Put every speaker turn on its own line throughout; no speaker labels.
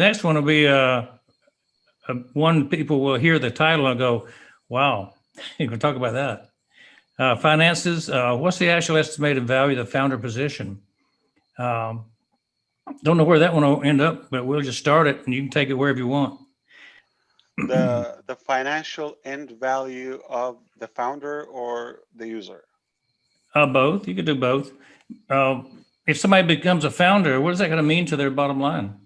next one will be one people will hear the title and go, wow, you can talk about that. Finances, what's the actual estimated value of the founder position? Don't know where that one will end up, but we'll just start it and you can take it wherever you want.
The financial end value of the founder or the user?
Both. You could do both. If somebody becomes a founder, what is that going to mean to their bottom line?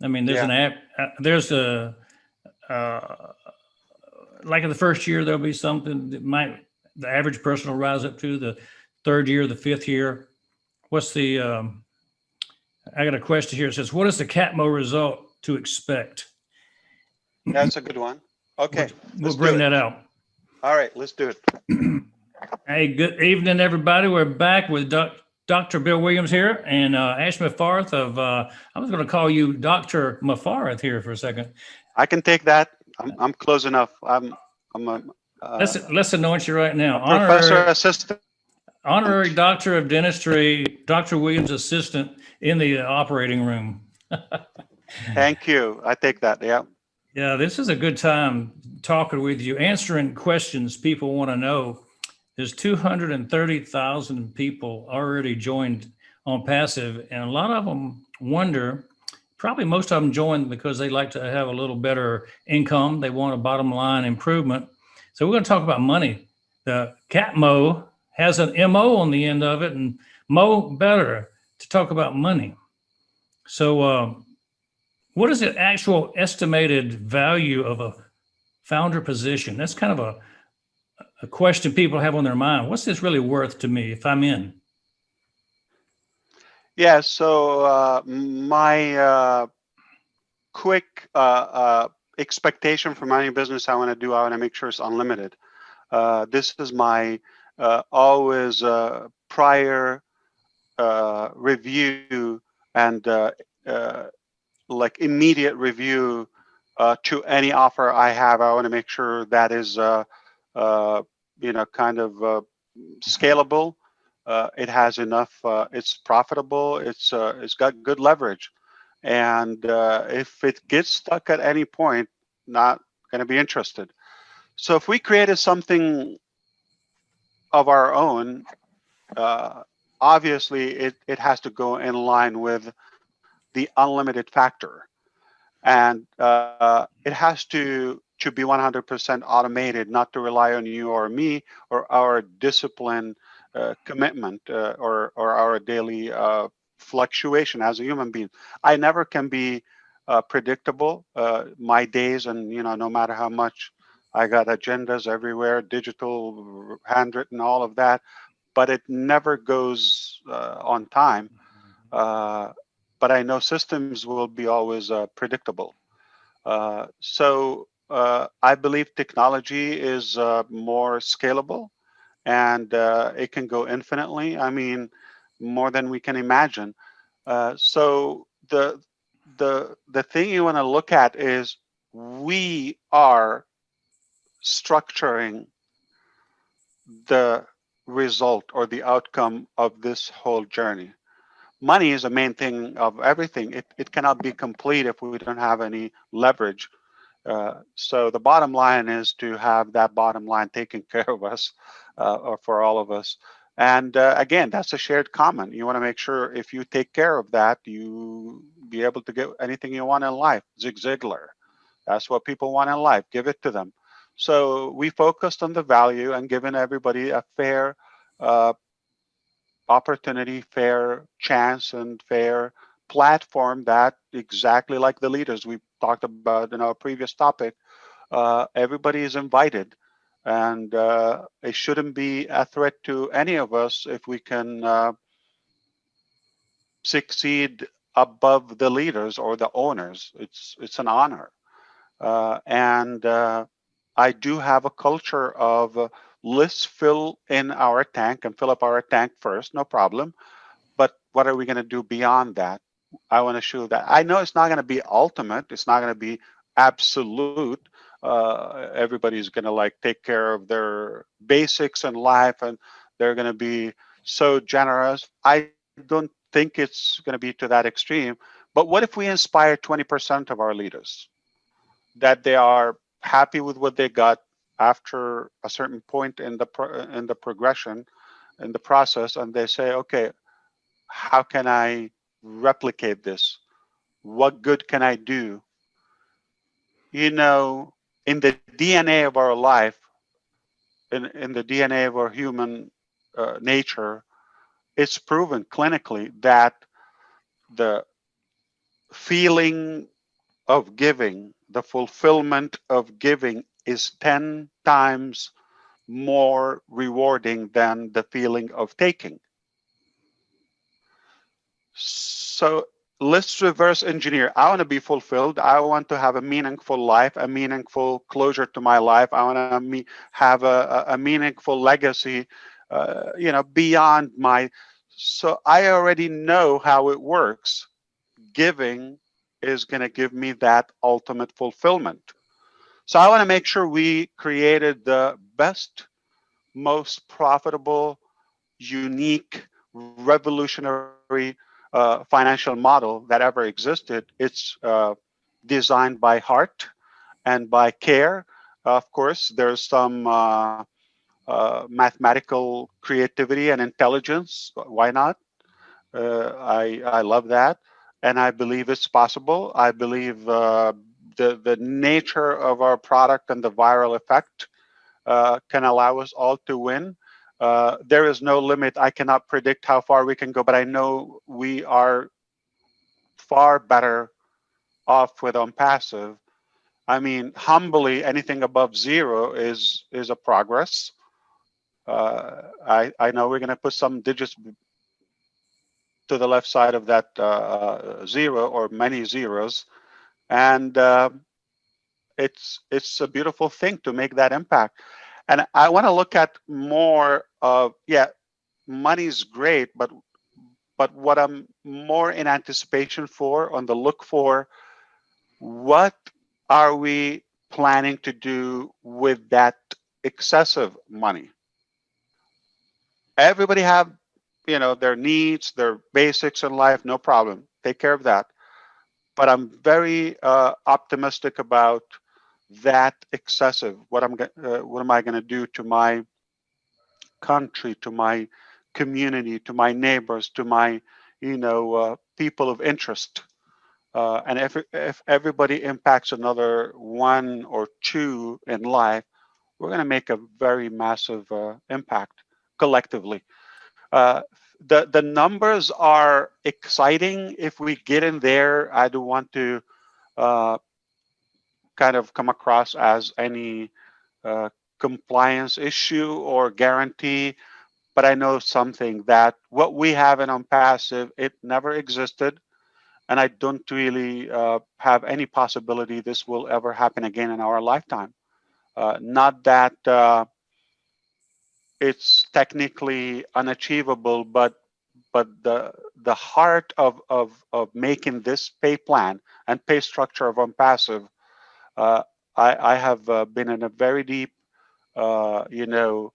I mean, there's there's a like in the first year there'll be something that the average person will rise up to. The third year, the fifth year. What's the? I got a question here. It says, "What is the CAPMO result to expect?"
That's a good one. Okay,
we'll bring that out.
All right, let's do it.
Hey, good evening, everybody. We're back with Dr. Bill Williams here and Ash Mufareh of. I was going to call you Dr. Mufareh here for a second.
I can take that. I'm close enough.
Let's anoint you right now.
Professor assistant.
Honorary Doctor of Dentistry, Dr. Williams assistant in the operating room.
Thank you. I take that. Yeah.
Yeah, this is a good time talking with you, answering questions people want to know. There's 230,000 people already joined on Passive, and a lot of them wonder, probably most of them joined because they like to have a little better income. They want a bottom line improvement. So we're going to talk about money. The CAPMO has an MO on the end of it, and Mo better to talk about money. So what is the actual estimated value of a founder position? That's kind of a question people have on their mind. What's this really worth to me if I'm in?
Yeah, so my quick expectation for my new business I want to make sure it's unlimited. This is my always prior review and like immediate review to any offer I have. I want to make sure that is kind of scalable. It has enough. It's profitable. It's got good leverage, and if it gets stuck at any point, not going to be interested. So if we created something of our own, obviously it has to go in line with the unlimited factor, and it has to be 100% automated, not to rely on you or me or our discipline, commitment, or our daily fluctuation as a human being. I never can be predictable. My days, and no matter how much I got agendas everywhere, digital, handwritten, all of that, but it never goes on time. But I know systems will be always predictable. So I believe technology is more scalable, and it can go infinitely. I mean, more than we can imagine. So the thing you want to look at is we are structuring the result or the outcome of this whole journey. Money is the main thing of everything. It cannot be complete if we don't have any leverage. So the bottom line is to have that bottom line taken care of us, or for all of us. And again, that's a shared common. You want to make sure if you take care of that, you be able to get anything you want in life. Zig Ziglar, that's what people want in life. Give it to them. So we focused on the value and giving everybody a fair opportunity, fair chance, and fair platform, that exactly like the leaders we talked about in our previous topic, everybody is invited, and it shouldn't be a threat to any of us if we can succeed above the leaders or the owners. It's an honor, and I do have a culture of let's fill in our tank and fill up our tank first, no problem. But what are we going to do beyond that? I want to show that. I know it's not going to be ultimate. It's not going to be absolute. Everybody's going to like take care of their basics in life, and they're going to be so generous. I don't think it's going to be to that extreme, But what if we inspire 20% of our leaders that they are happy with what they got after a certain point in the progression, in the process, and they say, okay, how can I replicate this? What good can I do? You know, in the DNA of our life, in the DNA of our human nature, it's proven clinically that the feeling of giving, the fulfillment of giving is 10 times more rewarding than the feeling of taking. So let's reverse engineer. I want to be fulfilled. I want to have a meaningful life, a meaningful closure to my life. I want to have a meaningful legacy, you know, beyond my. So I already know how it works. Giving is going to give me that ultimate fulfillment. So I want to make sure we created the best, most profitable, unique, revolutionary financial model that ever existed. It's designed by heart and by care. Of course, there's some mathematical creativity and intelligence. Why not? I love that, and I believe it's possible. I believe the nature of our product and the viral effect can allow us all to win. There is no limit. I cannot predict how far we can go, but I know we are far better off with ONPASSIVE. I mean, humbly, anything above 0 is a progress. I know we're going to put some digits to the left side of that 0 or many zeros, and it's a beautiful thing to make that impact. And I want to look at more of, yeah, money's great, but what I'm more in anticipation for, on the look for, what are we planning to do with that excessive money? Everybody have, you know, their needs, their basics in life, no problem. Take care of that. But I'm very optimistic about that excessive. What am I going to do to my country, to my community, to my neighbors, to my, you know, people of interest? And if everybody impacts another 1 or 2 in life, we're going to make a very massive impact collectively. The numbers are exciting. If we get in there, I don't want to kind of come across as any compliance issue or guarantee, but I know something, that what we have in ONPASSIVE, it never existed, and I don't really have any possibility this will ever happen again in our lifetime. Not that it's technically unachievable, but the heart of making this pay plan and pay structure of ONPASSIVE, I have been in a very deep, you know,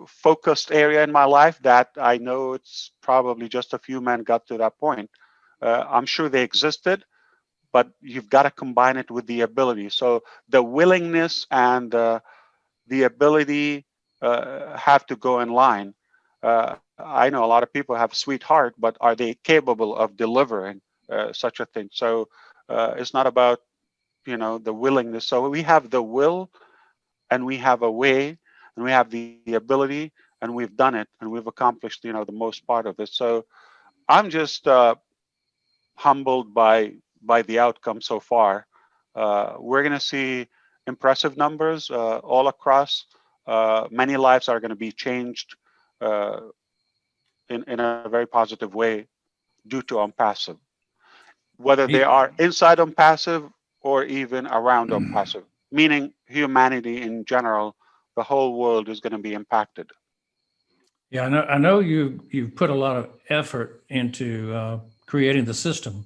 focused area in my life that I know it's probably just a few men got to that point. I'm sure they existed, but you've got to combine it with the ability. So the willingness and the ability have to go in line. I know a lot of people have a sweet heart, but are they capable of delivering such a thing? So it's not about, you know, the willingness. So we have the will, and we have a way, and we have the ability, and we've done it, and we've accomplished, you know, the most part of it. So I'm just humbled by the outcome so far. We're going to see impressive numbers all across. Many lives are going to be changed in a very positive way due to ONPASSIVE, whether they are inside ONPASSIVE or even around ONPASSIVE, meaning humanity in general. The whole world is going to be impacted.
Yeah, I know you've put a lot of effort into creating the system.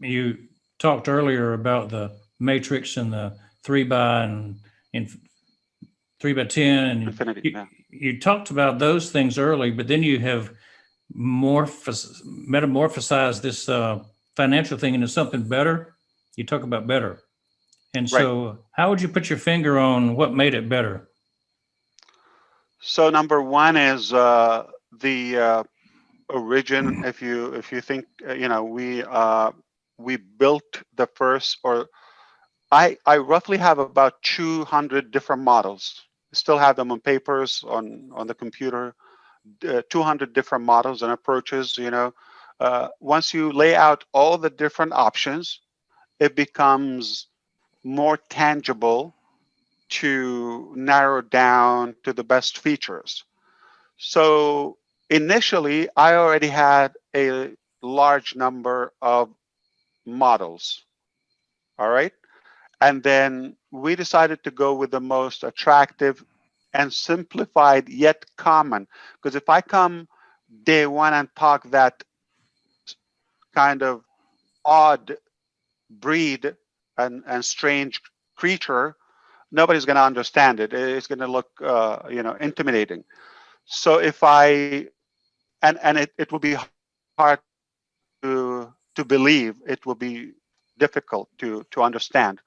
You talked earlier about the matrix and the 3 by 10, and
Infinity, yeah.
you talked about those things early, but then you have metamorphosize this financial thing into something better. You talk about better. And
Right.
so, how would you put your finger on what made it better?
So number one is the origin. If you think, we built the first, or I roughly have about 200 different models. I still have them on papers on the computer. 200 different models and approaches. Once you lay out all the different options, it becomes more tangible to narrow down to the best features. So initially, I already had a large number of models. All right. And then we decided to go with the most attractive and simplified yet common. Because if I come day one and talk that kind of odd breed and strange creature, nobody's going to understand it. It's going to look, intimidating. So if it will be hard to believe, it will be difficult to understand.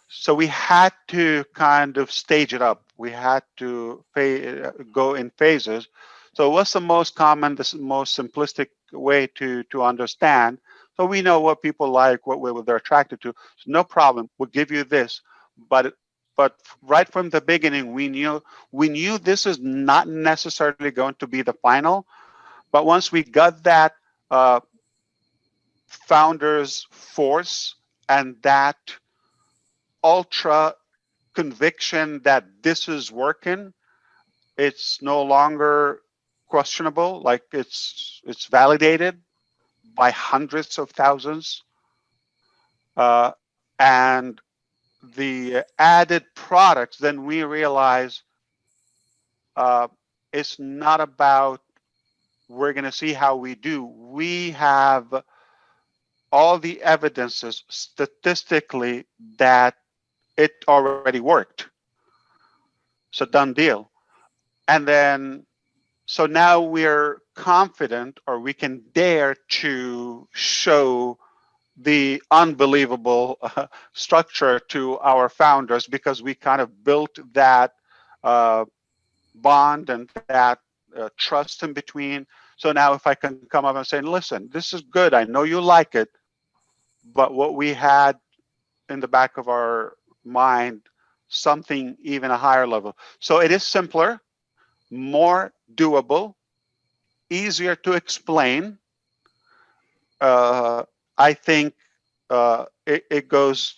So we had to kind of stage it up. We had to go in phases. So what's the most common, the most simplistic way to understand? So we know what people like, what they're attracted to. So no problem. We'll give you this, but right from the beginning, we knew this is not necessarily going to be the final. But once we got that uh, founder's force and that ultra conviction that this is working, it's no longer questionable. Like it's validated by hundreds of thousands, and the added products. Then we realize uh, it's not about we're going to see how we do. We have all the evidences statistically that it already worked. It's a done deal. And then, so now we're confident, or we can dare to show the unbelievable structure to our founders, because we kind of built that bond and that trust in between. So now if I can come up and say, listen, this is good, I know you like it, but what we had in the back of our mind, something even a higher level. So it is simpler, more doable, easier to explain. I think it goes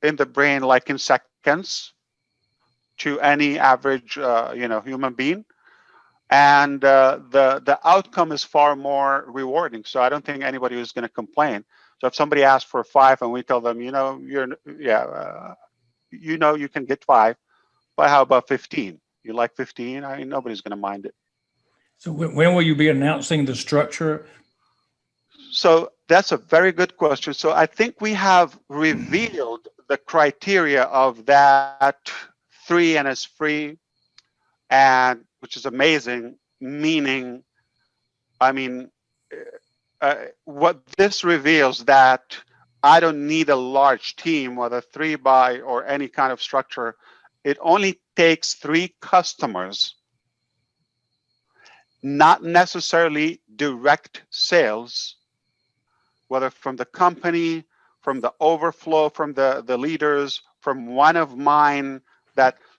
in the brain like in seconds to any average human being, and the outcome is far more rewarding. So I don't think anybody is going to complain. So if somebody asks for 5 and we tell them, you can get 5, but how about 15? You like 15? I mean, nobody's going to mind it.
So, when will you be announcing the structure?
So that's a very good question. So I think we have revealed the criteria of that 3 and is free, and which is amazing, meaning, I mean, what this reveals that I don't need a large team, whether 3 by or any kind of structure. It only takes 3 customers, not necessarily direct sales, whether from the company, from the overflow, from the leaders, from one of mine.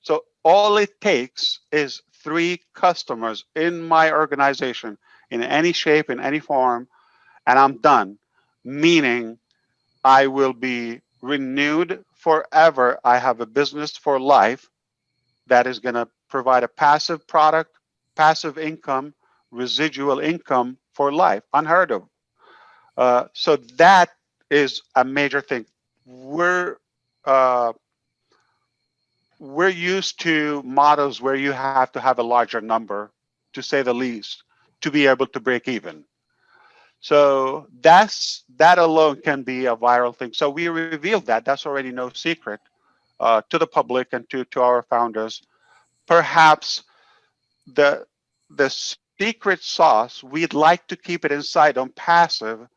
So all it takes is 3 customers in my organization, in any shape, in any form, and I'm done. Meaning I will be renewed forever. I have a business for life that is going to provide a passive product, passive income, residual income for life, unheard of. So that is a major thing. We're used to models where you have to have a larger number, to say the least, to be able to break even. So that alone can be a viral thing. So we revealed that. That's already no secret to the public and to our founders. Perhaps the secret sauce, we'd like to keep it inside on passive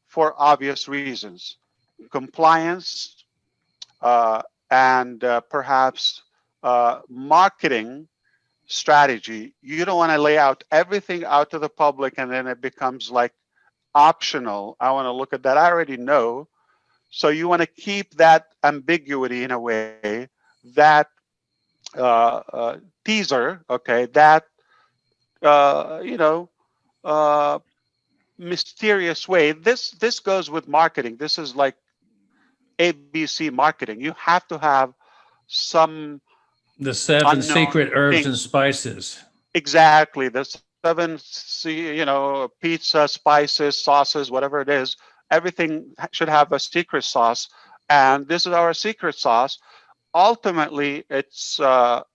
for obvious reasons. Compliance, and perhaps marketing strategy. You don't want to lay out everything out to the public and then it becomes like optional. I want to look at that. I already know. So you want to keep that ambiguity in a way, that teaser, okay, that, you know, mysterious way. This goes with marketing. This is like ABC marketing. You have to have some
The 7
unknown
secret herbs
thing.
and spices.
Exactly. The 7, pizza, spices, sauces, whatever it is. Everything should have a secret sauce, and this is our secret sauce. Ultimately, it's enough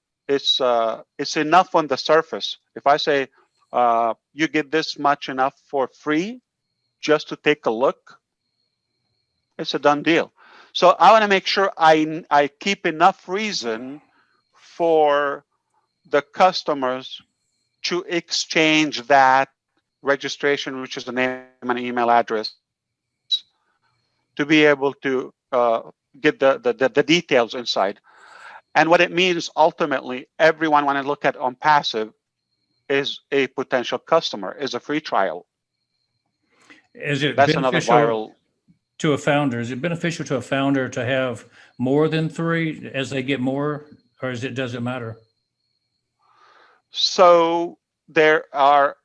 on the surface. If I say you get this much enough for free, just to take a look, it's a done deal. So I want to make sure I keep enough reason for the customers to exchange that registration, which is a name and email address, to be able to get the details inside. And what it means ultimately, everyone when I look at on passive is a potential customer, is a free trial.
Is it
That's another
beneficial
viral.
to a founder? Is it beneficial to a founder to have more than 3 as they get more, or does it matter?
So there are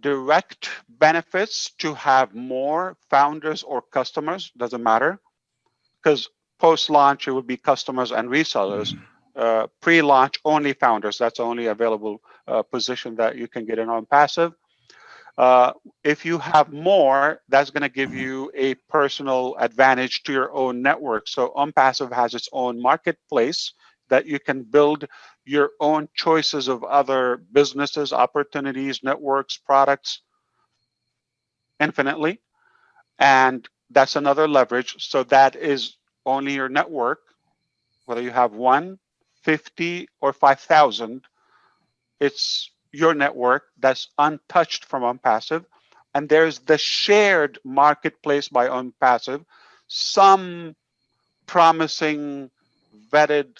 direct benefits to have more founders or customers, doesn't matter, because post-launch it would be customers and resellers. Pre-launch only founders, that's only available position that you can get in on passive. If you have more, that's going to give you a personal advantage to your own network. So ONPASSIVE has its own marketplace that you can build your own choices of other businesses, opportunities, networks, products infinitely. And that's another leverage. So that is only your network, whether you have 1, 50, or 5,000, it's your network that's untouched from ONPASSIVE. And there's the shared marketplace by ONPASSIVE, some promising vetted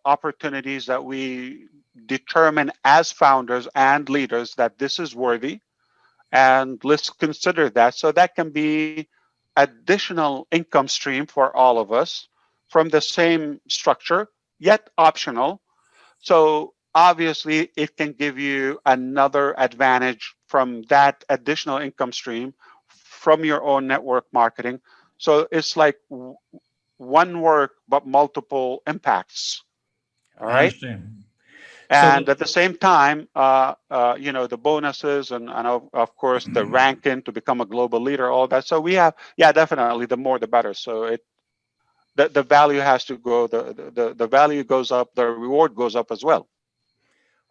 opportunities that we determine as founders and leaders that this is worthy, and let's consider that. So that can be additional income stream for all of us from the same structure, yet optional. So obviously it can give you another advantage from that additional income stream from your own network marketing. So it's like one work, but multiple impacts. All
I
right.
understand.
And
So
at the same time, the bonuses and of course the ranking to become a global leader, all that. So we have, yeah, definitely the more the better. So the value has to go, the value goes up, the reward goes up as well.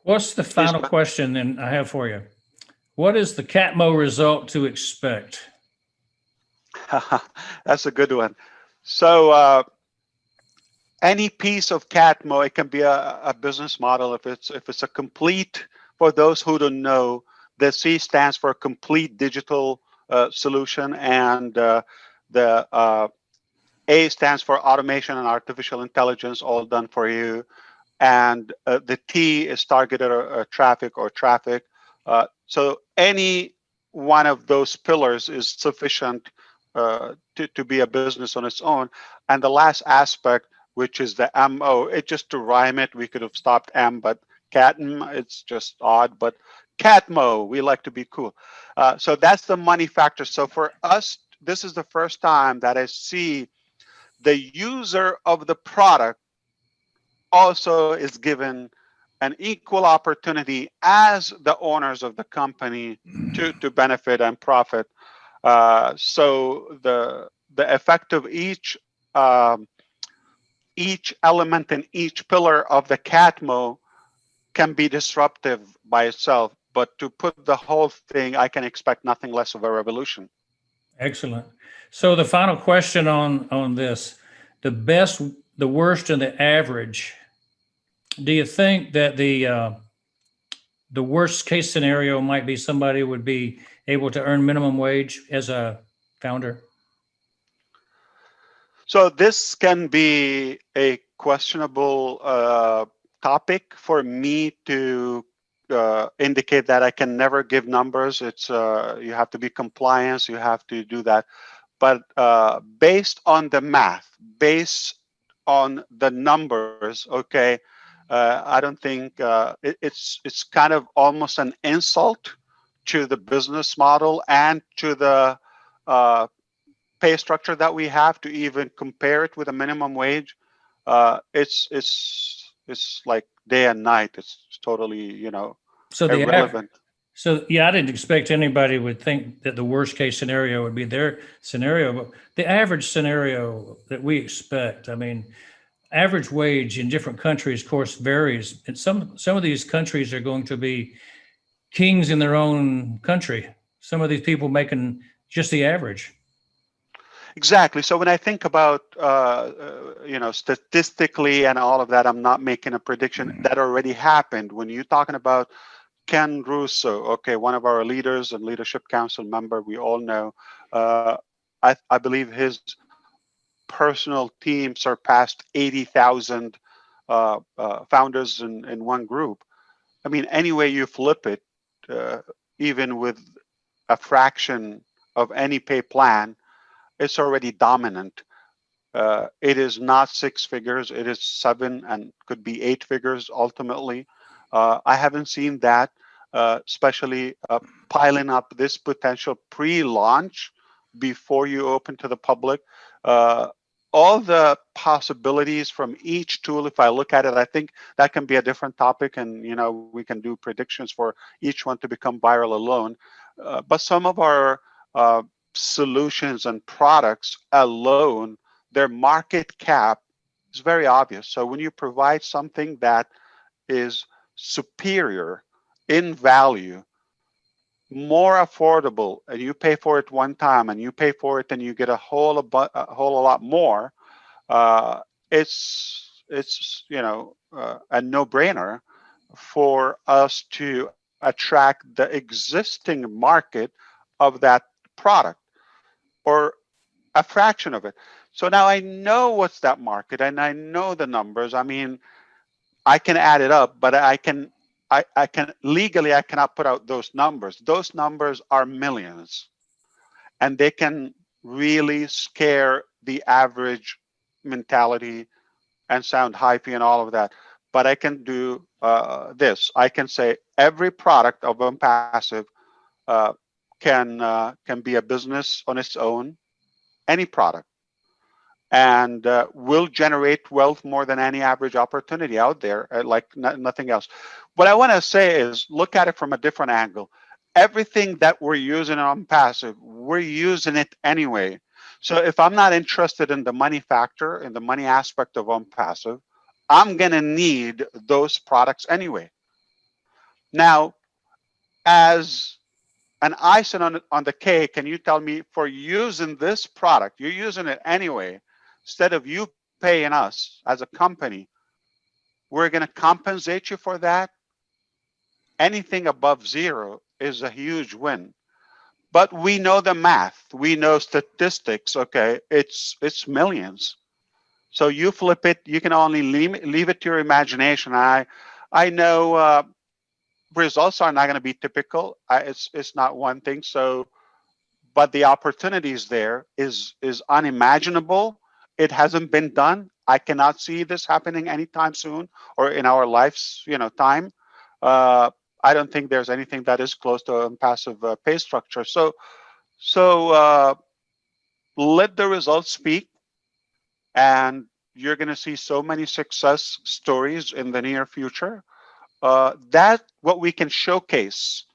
what's the
Please
final
go
question then I have for you? What is the CATMO result to expect?
ahead. That's a good one. So any piece of CATMO, it can be a business model. If it's a complete, for those who don't know, the C stands for complete digital solution, and the A stands for automation and artificial intelligence, all done for you. And the T is targeted traffic or traffic. So any one of those pillars is sufficient to be a business on its own. And the last aspect, which is the MO, it just to rhyme it, we could have stopped M, but CATM, it's just odd, but CATMO, we like to be cool. So that's the money factor. So for us, this is the first time that I see the user of the product also is given an equal opportunity as the owners of the company to benefit and profit. So the effect of each element in each pillar of the CATMO can be disruptive by itself, but to put the whole thing, I can expect nothing less of a revolution.
Excellent. So the final question on this, the best, the worst, and the average. Do you think that the worst case scenario might be somebody would be able to earn minimum wage as a founder?
So this can be a questionable topic for me to indicate that I can never give numbers. It's you have to be compliant, you have to do that. But based on the math, based on the numbers, okay, I don't think it's kind of almost an insult to the business model and to the uh, pay structure that we have to even compare it with a minimum wage. It's like day and night. It's totally,
So
irrelevant.
so yeah, I didn't expect anybody would think that the worst case scenario would be their scenario, but the average scenario that we expect, I mean, average wage in different countries, of course, varies. And some of these countries are going to be kings in their own country. Some of these people making just the average.
Exactly. So when I think about statistically and all of that, I'm not making a prediction. That already happened. When you're talking about Ken Russo, okay, one of our leaders and leadership council member, we all know. Uh, I believe his personal team surpassed 80,000 founders in one group. I mean, any way you flip it, uh, even with a fraction of any pay plan, it's already dominant. It is not six figures, it is seven and could be eight figures ultimately. I haven't seen that, especially piling up this potential pre-launch before you open to the public. Uh, all the possibilities from each tool, if I look at it, I think that can be a different topic, and we can do predictions for each one to become viral alone. But some of our solutions and products alone, their market cap is very obvious. So when you provide something that is superior in value, more affordable, and you pay for it one time, and you pay for it, and you get a whole lot more, uh, it's a no-brainer for us to attract the existing market of that product, or a fraction of it. So now I know what's that market, and I know the numbers. I mean, I can add it up, but I can legally, I cannot put out those numbers. Those numbers are millions, and they can really scare the average mentality and sound hypey and all of that. But I can do this. I can say every product of ONPASSIVE uh, can be a business on its own, any product, and will generate wealth more than any average opportunity out there, like nothing else. What I want to say is look at it from a different angle. Everything that we're using on passive, we're using it anyway. So if I'm not interested in the money factor, in the money aspect of on passive, I'm going to need those products anyway. Now, as an icing on the cake, can you tell me, for using this product, you're using it anyway, instead of you paying us as a company, we're going to compensate you for that? Anything above zero is a huge win. But we know the math, we know statistics, okay? It's millions. So you flip it, you can only leave it to your imagination. I know results are not going to be typical. It's not one thing. So, but the opportunities there is unimaginable. It hasn't been done. I cannot see this happening anytime soon or in our life's time. Uh, I don't think there's anything that is close to a passive pay structure. So let the results speak, and you're going to see so many success stories in the near future. That what we can showcase,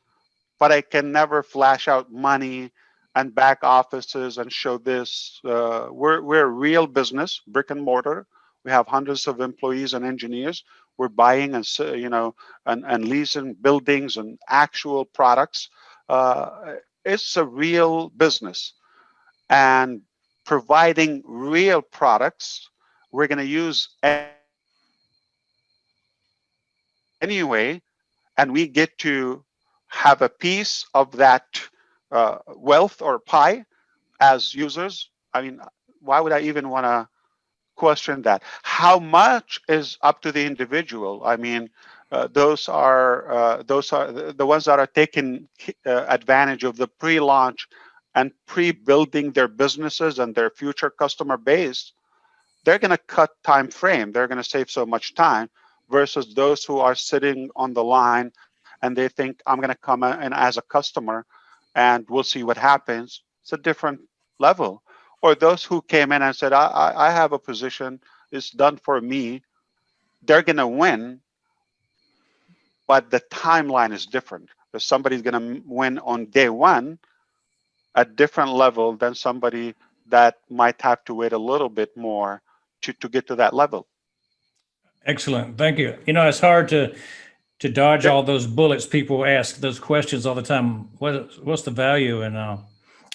but I can never flash out money and back offices and show this. We're a real business, brick and mortar. We have hundreds of employees and engineers. We're buying and leasing buildings and actual products. It's a real business, and providing real products. We're going to use anyway, and and we get to have a piece of that wealth or pie as users, I mean, why would I even want to question that? How much is up to the individual. I mean, those are the ones that are taking advantage of the pre-launch and pre-building their businesses and their future customer base. They're going to cut time frame. They're going to save so much time versus those who are sitting on the line and they think, I'm going to come in as a customer and we'll see what happens. It's a different level. Or those who came in and said, I have a position, it's done for me. They're going to win, but the timeline is different. If somebody's going to win on day one at different level than somebody that might have to wait a little bit more to get to that level.
Excellent. Thank you. You know, it's hard to dodge all those bullets. People ask those questions all the time. What's the value? And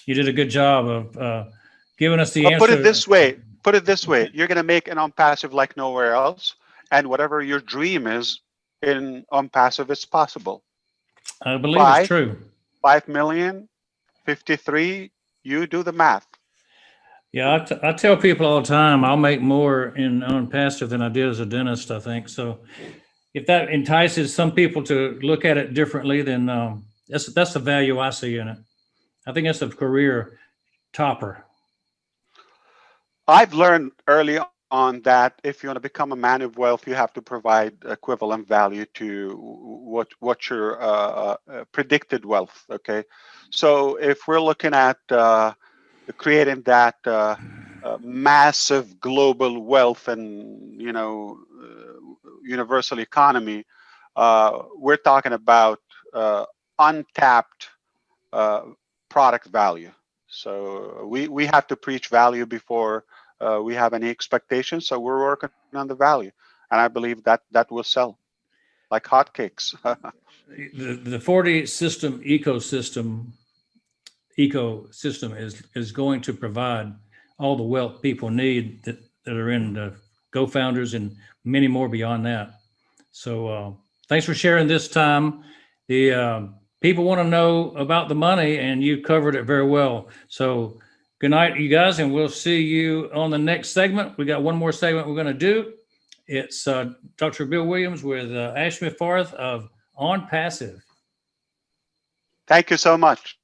you did a good job of giving us the answer.
Put it this way. You're going to make an ONPASSIVE like nowhere else. And whatever your dream is in ONPASSIVE, it's possible.
I believe it's true.
5 million, 53, you do the math.
Yeah, I tell people all the time, I'll make more in ONPASSIVE than I did as a dentist, I think. So if that entices some people to look at it differently, then that's the value I see in it. I think that's a career topper.
I've learned early on that if you want to become a man of wealth, you have to provide equivalent value to what your predicted wealth. Okay, so if we're looking at creating that massive global wealth and universal economy, we're talking about untapped product value. So we have to preach value before we have any expectations. So we're working on the value, and I believe that will sell like hotcakes.
The 40 system ecosystem is going to provide all the wealth people need that are in the GoFounders and many more beyond that. So thanks for sharing this time. The people want to know about the money, and you covered it very well. So good night, you guys, and we'll see you on the next segment. We got one more segment we're going to do. It's Dr. Bill Williams with Ash Mufareh of ONPASSIVE.
Thank you so much.